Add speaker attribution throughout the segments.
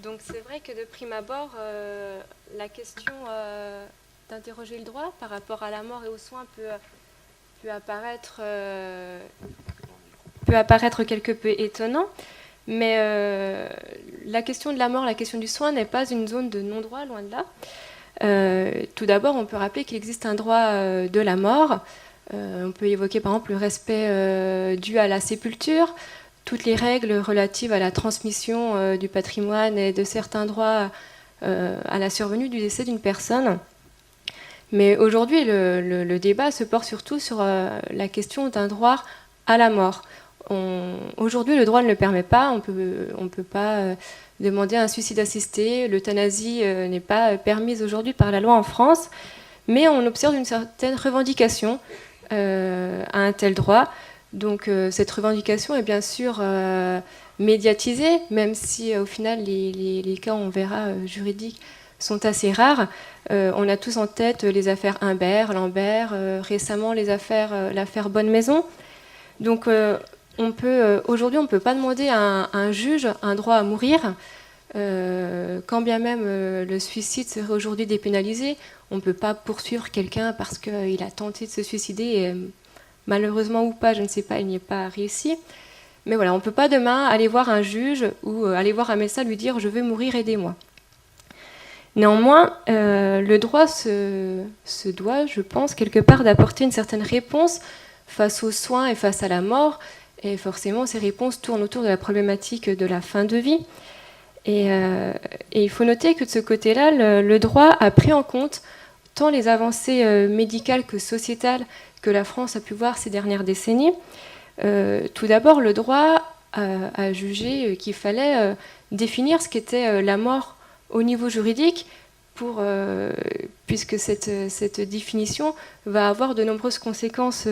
Speaker 1: Donc c'est vrai que de prime abord, la question d'interroger le droit par rapport à la mort et aux soins peut apparaître quelque peu étonnant, mais la question de la mort, la question du soin n'est pas une zone de non-droit, loin de là. Tout d'abord, on peut rappeler qu'il existe un droit de la mort. On peut évoquer par exemple le respect dû à la sépulture, toutes les règles relatives à la transmission du patrimoine et de certains droits à la survenue du décès d'une personne. Mais aujourd'hui, le débat se porte surtout sur la question d'un droit à la mort. Aujourd'hui, le droit ne le permet pas. On peut pas demander un suicide assisté. L'euthanasie n'est pas permise aujourd'hui par la loi en France. Mais on observe une certaine revendication à un tel droit. Donc cette revendication est bien sûr médiatisée, même si au final les cas, on verra, juridiques sont assez rares. On a tous en tête les affaires Imbert, Lambert, récemment l'affaire Bonne Maison. Donc aujourd'hui, on ne peut pas demander à un juge un droit à mourir, quand bien même le suicide serait aujourd'hui dépénalisé. On ne peut pas poursuivre quelqu'un parce qu'il a tenté de se suicider et malheureusement ou pas, je ne sais pas, il n'y est pas réussi. Mais voilà, on ne peut pas demain aller voir un juge ou aller voir un médecin lui dire « je veux mourir, aidez-moi ». Néanmoins, le droit se doit, je pense, quelque part d'apporter une certaine réponse face aux soins et face à la mort. Et forcément, ces réponses tournent autour de la problématique de la fin de vie. Et il faut noter que de ce côté-là, le droit a pris en compte tant les avancées médicales que sociétales que la France a pu voir ces dernières décennies. Tout d'abord, le droit a jugé qu'il fallait définir ce qu'était la mort au niveau juridique, puisque cette définition va avoir de nombreuses conséquences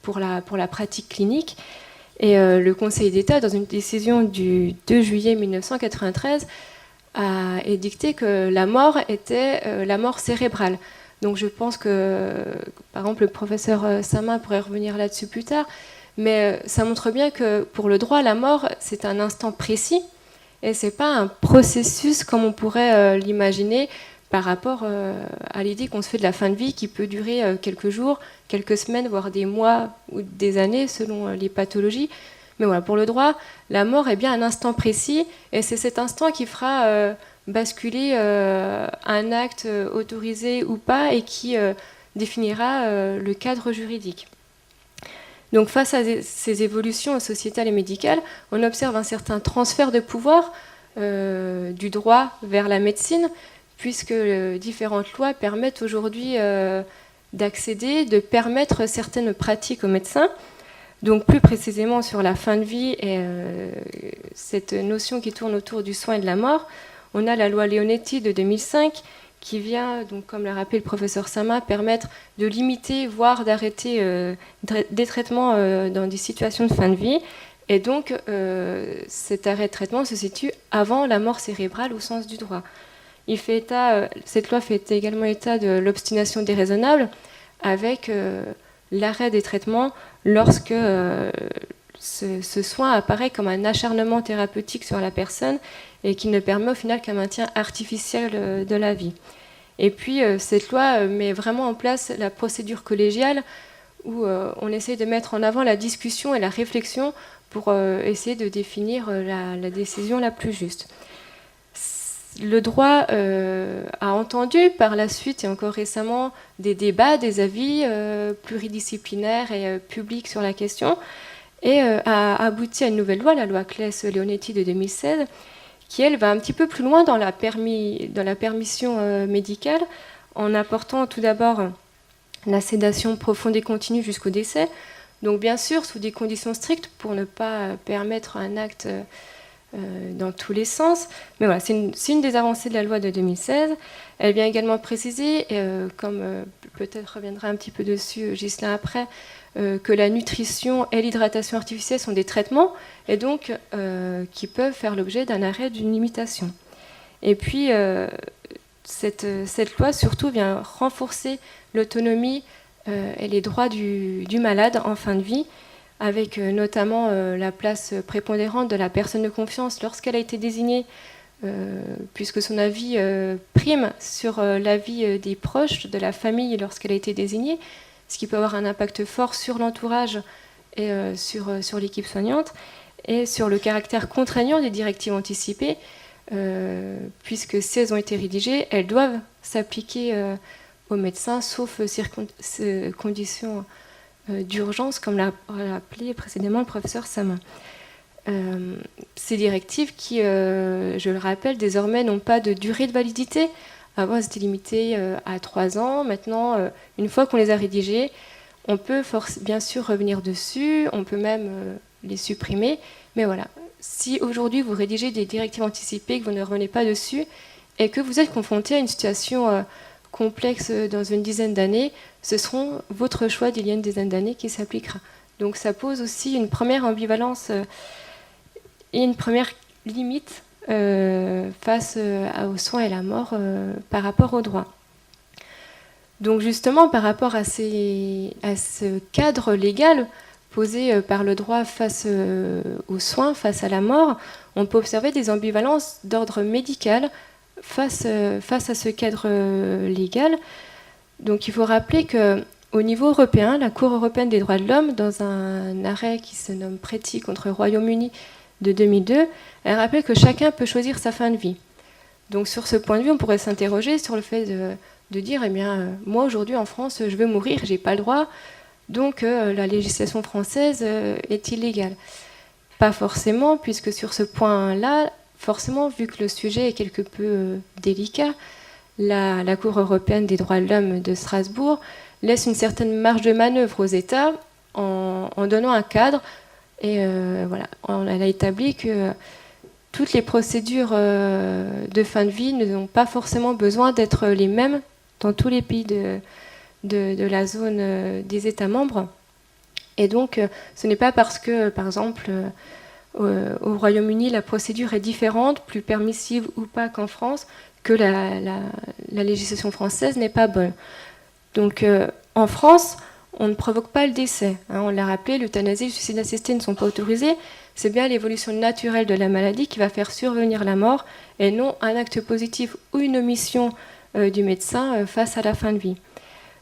Speaker 1: pour la pratique clinique. Et le Conseil d'État, dans une décision du 2 juillet 1993, a édicté que la mort était la mort cérébrale. Donc je pense que, par exemple, le professeur Sama pourrait revenir là-dessus plus tard, mais ça montre bien que pour le droit, la mort, c'est un instant précis, et ce n'est pas un processus comme on pourrait l'imaginer par rapport à l'idée qu'on se fait de la fin de vie qui peut durer quelques jours, quelques semaines, voire des mois ou des années selon les pathologies. Mais voilà, pour le droit, la mort est bien un instant précis, et c'est cet instant qui fera basculer un acte autorisé ou pas et qui définira le cadre juridique. Donc face à ces évolutions sociétales et médicales, on observe un certain transfert de pouvoir du droit vers la médecine, puisque différentes lois permettent aujourd'hui d'accéder, de permettre certaines pratiques aux médecins. Donc plus précisément sur la fin de vie et cette notion qui tourne autour du soin et de la mort, on a la loi Leonetti de 2005 qui vient, donc, comme l'a rappelé le professeur Sama, permettre de limiter, voire d'arrêter des traitements dans des situations de fin de vie. Et donc cet arrêt de traitement se situe avant la mort cérébrale au sens du droit. Cette loi fait également état de l'obstination déraisonnable avec l'arrêt des traitements lorsque ce soin apparaît comme un acharnement thérapeutique sur la personne et qui ne permet au final qu'un maintien artificiel de la vie. Et puis cette loi met vraiment en place la procédure collégiale où on essaie de mettre en avant la discussion et la réflexion pour essayer de définir la décision la plus juste. Le droit a entendu par la suite et encore récemment des débats, des avis pluridisciplinaires et publics sur la question et a abouti à une nouvelle loi, la loi Claes-Leonetti de 2016, qui elle va un petit peu plus loin dans la permission médicale en apportant tout d'abord la sédation profonde et continue jusqu'au décès. Donc bien sûr sous des conditions strictes pour ne pas permettre un acte dans tous les sens. Mais voilà, c'est une des avancées de la loi de 2016. Elle vient également préciser, comme peut-être reviendra un petit peu dessus Ghislain après, que la nutrition et l'hydratation artificielle sont des traitements et donc qui peuvent faire l'objet d'un arrêt d'une limitation. Et puis cette loi surtout vient renforcer l'autonomie et les droits du malade en fin de vie, avec notamment la place prépondérante de la personne de confiance lorsqu'elle a été désignée puisque son avis prime sur l'avis des proches de la famille lorsqu'elle a été désignée, ce qui peut avoir un impact fort sur l'entourage et sur l'équipe soignante, et sur le caractère contraignant des directives anticipées, puisque si elles ont été rédigées, elles doivent s'appliquer aux médecins, sauf conditions d'urgence, comme l'a rappelé précédemment le professeur Samin. Ces directives qui, je le rappelle, désormais n'ont pas de durée de validité. Avant, elles étaient limitées à 3 ans. Maintenant, une fois qu'on les a rédigées, on peut bien sûr revenir dessus, on peut même les supprimer. Mais voilà, si aujourd'hui vous rédigez des directives anticipées, que vous ne revenez pas dessus, et que vous êtes confronté à une situation complexe dans une dizaine d'années, ce seront votre choix d'il y a une dizaine d'années qui s'appliquera. Donc ça pose aussi une première ambivalence et une première limite face aux soins et la mort par rapport au droit. Donc justement, par rapport à ce cadre légal posé par le droit face aux soins, face à la mort, on peut observer des ambivalences d'ordre médical face à ce cadre légal. Donc il faut rappeler qu'au niveau européen, la Cour européenne des droits de l'homme, dans un arrêt qui se nomme Preti contre Royaume-Uni de 2002, elle rappelle que chacun peut choisir sa fin de vie. Donc sur ce point de vue, on pourrait s'interroger sur le fait de dire, eh bien, moi aujourd'hui en France, je veux mourir, j'ai pas le droit, donc la législation française est illégale. Pas forcément, puisque sur ce point-là, forcément, vu que le sujet est quelque peu délicat, la Cour européenne des droits de l'homme de Strasbourg laisse une certaine marge de manœuvre aux États en donnant un cadre. Et voilà, elle a établi que toutes les procédures de fin de vie n'ont pas forcément besoin d'être les mêmes dans tous les pays de la zone des États membres. Et donc, ce n'est pas parce que, par exemple, au Royaume-Uni, la procédure est différente, plus permissive ou pas qu'en France, que la législation française n'est pas bonne. Donc, en France, on ne provoque pas le décès. On l'a rappelé, l'euthanasie et le suicide assisté ne sont pas autorisés. C'est bien l'évolution naturelle de la maladie qui va faire survenir la mort, et non un acte positif ou une omission du médecin face à la fin de vie.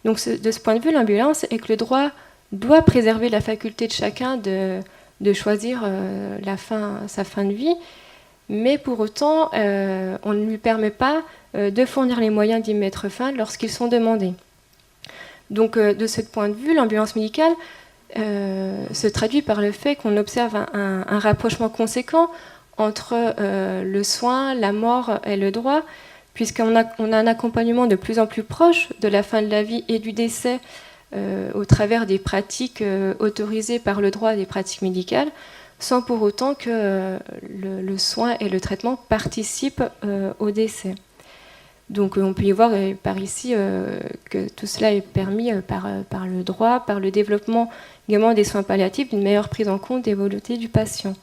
Speaker 1: Donc, de ce point de vue, l'ambulance est que le droit doit préserver la faculté de chacun de choisir sa fin de vie, mais pour autant, on ne lui permet pas de fournir les moyens d'y mettre fin lorsqu'ils sont demandés. Donc, de ce point de vue, l'ambulance médicale se traduit par le fait qu'on observe un rapprochement conséquent entre le soin, la mort et le droit, puisqu'on a un accompagnement de plus en plus proche de la fin de la vie et du décès au travers des pratiques autorisées par le droit des pratiques médicales, sans pour autant que le soin et le traitement participent au décès. Donc on peut y voir par ici que tout cela est permis par le droit, par le développement également des soins palliatifs, d'une meilleure prise en compte des volontés du patient.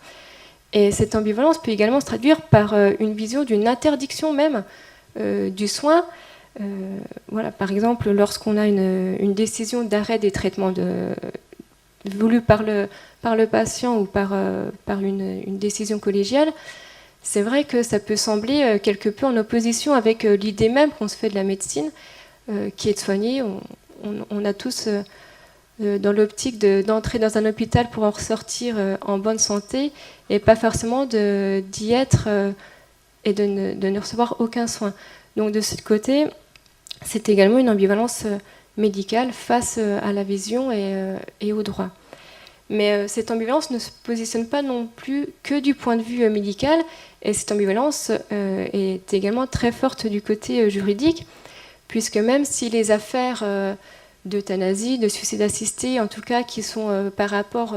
Speaker 1: Et cette ambivalence peut également se traduire par une vision d'une interdiction même du soin. Voilà, par exemple, lorsqu'on a une décision d'arrêt des traitements voulue par le patient ou par une décision collégiale, c'est vrai que ça peut sembler quelque peu en opposition avec l'idée même qu'on se fait de la médecine, qui est de soigner. On a tous dans l'optique d'entrer dans un hôpital pour en ressortir en bonne santé, et pas forcément d'y être et de ne recevoir aucun soin. Donc de ce côté, c'est également une ambivalence médicale face à la vision et au droit. Mais cette ambivalence ne se positionne pas non plus que du point de vue médical, et cette ambivalence est également très forte du côté juridique, puisque même si les affaires d'euthanasie, de suicide assisté, en tout cas qui sont par rapport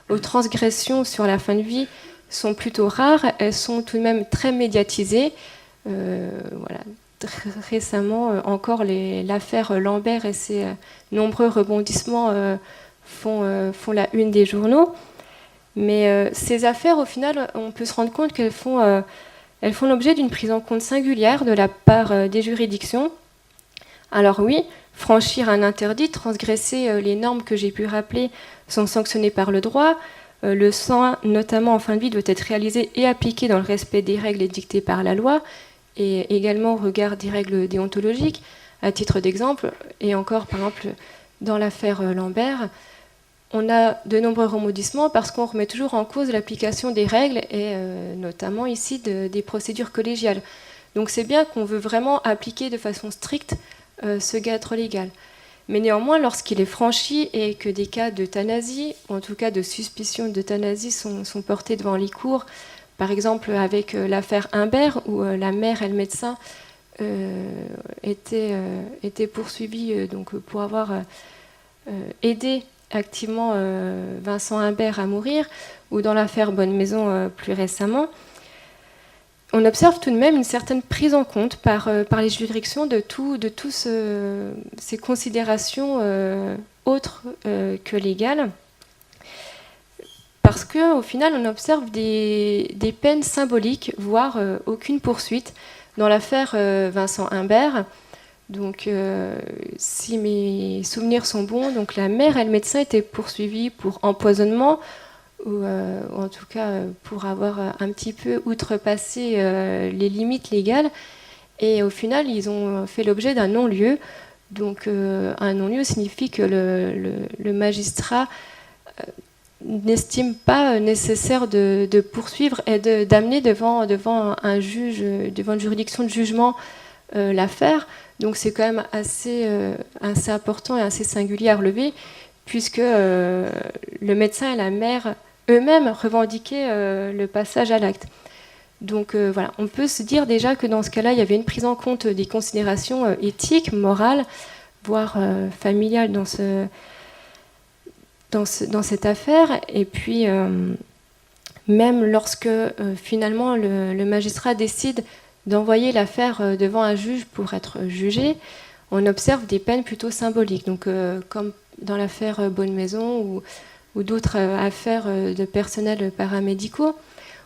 Speaker 1: aux transgressions sur la fin de vie, sont plutôt rares, elles sont tout de même très médiatisées. Voilà. Récemment, encore l'affaire Lambert et ses nombreux rebondissements font la une des journaux. Mais ces affaires, au final, on peut se rendre compte qu'elles font l'objet d'une prise en compte singulière de la part des juridictions. Alors oui, franchir un interdit, transgresser les normes que j'ai pu rappeler sont sanctionnées par le droit. Le soin, notamment en fin de vie, doit être réalisé et appliqué dans le respect des règles édictées par la loi, et également au regard des règles déontologiques. À titre d'exemple, et encore par exemple dans l'affaire Lambert, on a de nombreux rebondissements parce qu'on remet toujours en cause l'application des règles et notamment ici des procédures collégiales. Donc c'est bien qu'on veut vraiment appliquer de façon stricte ce cadre légal. Mais néanmoins, lorsqu'il est franchi et que des cas d'euthanasie, ou en tout cas de suspicion d'euthanasie, sont portés devant les cours, par exemple avec l'affaire Imbert, où la mère et le médecin étaient poursuivis donc, pour avoir aidé activement Vincent Imbert à mourir, ou dans l'affaire Bonne Maison plus récemment, on observe tout de même une certaine prise en compte par les juridictions de toutes ces considérations autres que légales, parce qu'au final, on observe des peines symboliques, voire aucune poursuite. Dans l'affaire Vincent Imbert, donc, si mes souvenirs sont bons, donc la mère et le médecin étaient poursuivis pour empoisonnement, ou en tout cas pour avoir un petit peu outrepassé les limites légales. Et au final, ils ont fait l'objet d'un non-lieu. Donc, un non-lieu signifie que le magistrat n'estime pas nécessaire de poursuivre et d'amener devant un juge, devant une juridiction de jugement l'affaire. Donc c'est quand même assez important et assez singulier à relever, puisque le médecin et la mère eux-mêmes revendiquaient le passage à l'acte. Donc voilà, on peut se dire déjà que dans ce cas-là, il y avait une prise en compte des considérations éthiques, morales, voire familiales dans cette affaire. Et puis, même lorsque finalement le magistrat décide d'envoyer l'affaire devant un juge pour être jugé, on observe des peines plutôt symboliques. Donc, comme dans l'affaire Bonne Maison ou d'autres affaires de personnels paramédicaux,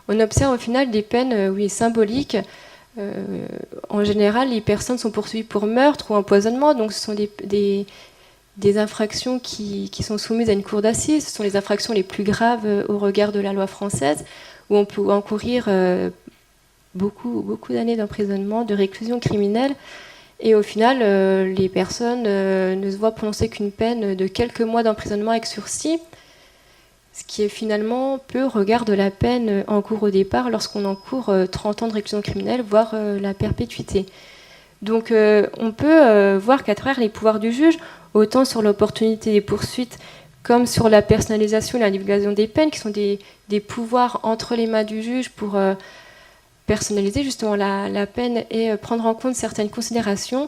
Speaker 1: on observe au final des peines symboliques. En général, les personnes sont poursuivies pour meurtre ou empoisonnement, donc ce sont des infractions qui sont soumises à une cour d'assises. Ce sont les infractions les plus graves au regard de la loi française, où on peut encourir beaucoup d'années d'emprisonnement, de réclusion criminelle. Et au final, les personnes ne se voient prononcer qu'une peine de quelques mois d'emprisonnement avec sursis, ce qui est finalement peu au regard de la peine encourue au départ lorsqu'on encourt 30 ans de réclusion criminelle, voire la perpétuité. Donc on peut voir qu'à travers les pouvoirs du juge, autant sur l'opportunité des poursuites comme sur la personnalisation et la divulgation des peines, qui sont des pouvoirs entre les mains du juge pour personnaliser justement la peine et prendre en compte certaines considérations,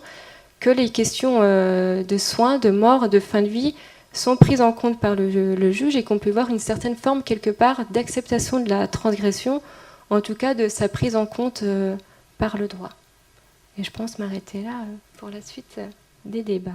Speaker 1: que les questions de soins, de mort, de fin de vie sont prises en compte par le juge, et qu'on peut voir une certaine forme quelque part d'acceptation de la transgression, en tout cas de sa prise en compte par le droit. Et je pense m'arrêter là pour la suite des débats.